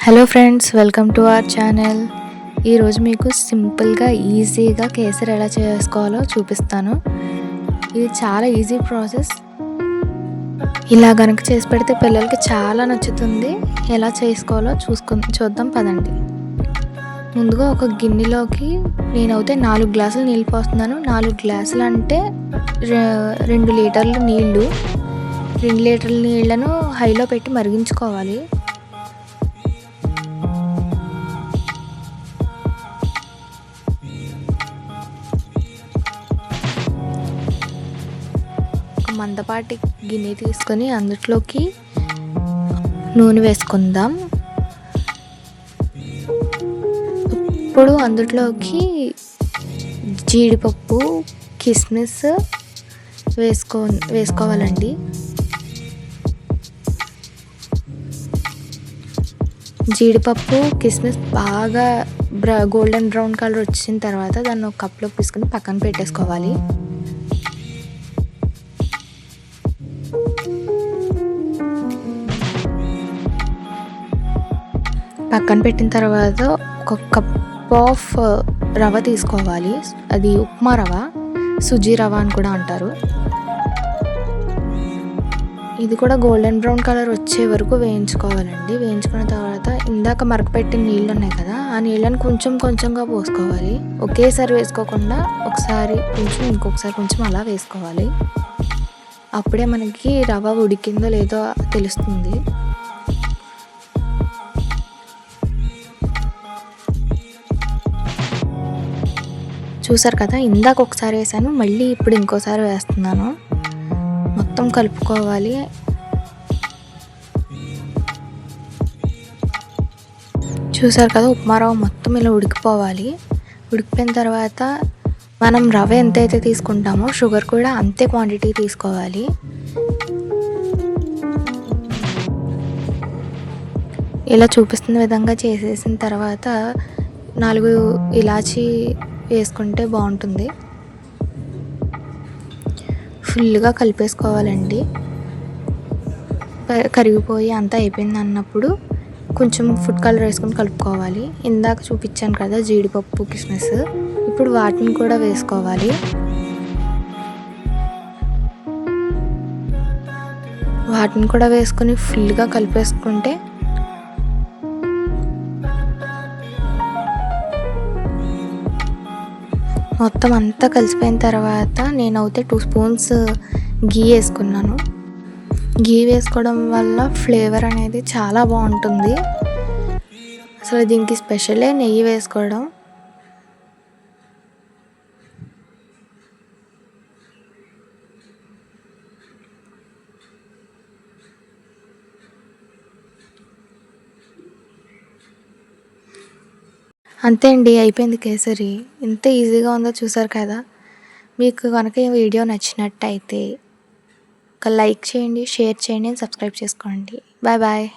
Hello friends, welcome to our channel. ఈరోజు మీకు సింపుల్గా ఈజీగా కేసరి ఎలా చేసుకోవాలో చూపిస్తాను. ఇది చాలా ఈజీ ప్రాసెస్. ఇలా కనుక చేసి పెడితే పిల్లలకి చాలా నచ్చుతుంది. ఎలా చేసుకోవాలో చూద్దాం పదండి. ముందుగా ఒక గిన్నెలోకి నేనైతే 4 గ్లాసులు నీళ్ళు పోస్తున్నాను. 4 గ్లాసులు అంటే 2 లీటర్లు నీళ్ళు. 2 లీటర్ల నీళ్ళను హైలో పెట్టి మరిగించుకోవాలి. మందపాటి గిన్నె తీసుకొని అందులోకి నూనె వేసుకుందాం. ఇప్పుడు అందులోకి జీడిపప్పు, కిస్మిస్ వేసుకోవాలండి. జీడిపప్పు, కిస్మిస్ బాగా గోల్డెన్ బ్రౌన్ కలర్ వచ్చిన తర్వాత దాన్ని ఒక కప్లోకి తీసుకుని పక్కన పెట్టేసుకోవాలి. పక్కన పెట్టిన తర్వాత ఒక కప్ ఆఫ్ రవ్వ తీసుకోవాలి. అది ఉప్మా రవ్వ, సుజీ రవ్వ అని కూడా అంటారు. ఇది కూడా గోల్డెన్ బ్రౌన్ కలర్ వచ్చే వరకు వేయించుకోవాలండి. వేయించుకున్న తర్వాత ఇందాక మరకపెట్టిన నీళ్ళు ఉన్నాయి కదా, ఆ నీళ్ళని కొంచెం కొంచెంగా పోసుకోవాలి. ఒకేసారి వేసుకోకుండా ఒకసారి కొంచెం ఇంకొకసారి కొంచెం అలా వేసుకోవాలి. అప్పుడే మనకి రవ్వ ఉడికిందో లేదో తెలుస్తుంది. చూసారు కదా, ఇందాక ఒకసారి వేసాను, మళ్ళీ ఇప్పుడు ఇంకోసారి వేస్తున్నాను. మొత్తం కలుపుకోవాలి. చూసారు కదా, ఉప్మా రవ్వ మొత్తం ఇలా ఉడికిపోవాలి. ఉడికిపోయిన తర్వాత మనం రవ్వ ఎంతైతే తీసుకుంటామో షుగర్ కూడా అంతే క్వాంటిటీ తీసుకోవాలి. ఇలా చూపిస్తున్న విధంగా చేసేసిన తర్వాత 4 ఇలాచీ వేసుకుంటే బాగుంటుంది. ఫుల్గా కలిపేసుకోవాలండి. కరిగిపోయి అంతా అయిపోయింది అన్నప్పుడు కొంచెం ఫుడ్ కలర్ వేసుకొని కలుపుకోవాలి. ఇందాక చూపించాను కదా జీడిపప్పు, కిస్మిస్, ఇప్పుడు వాటిని కూడా వేసుకోవాలి. వాటిని కూడా వేసుకొని ఫుల్గా కలిపేసుకుంటే మొత్తం అంతా కలిసిపోయిన తర్వాత నేనైతే 2 స్పూన్స్ గీ వేసుకున్నాను. గీ వేసుకోవడం వల్ల ఫ్లేవర్ అనేది చాలా బాగుంటుంది. అసలు దీనికి స్పెషలే నెయ్యి వేసుకోవడం. అంతే అండి, అయిపోయింది కేసరి. ఎంత ఈజీగా ఉందో చూసారు కదా. మీకు కనుక ఈ వీడియో నచ్చినట్టయితే ఒక లైక్ చేయండి, షేర్ చేయండి, సబ్స్క్రైబ్ చేసుకోండి. Bye bye.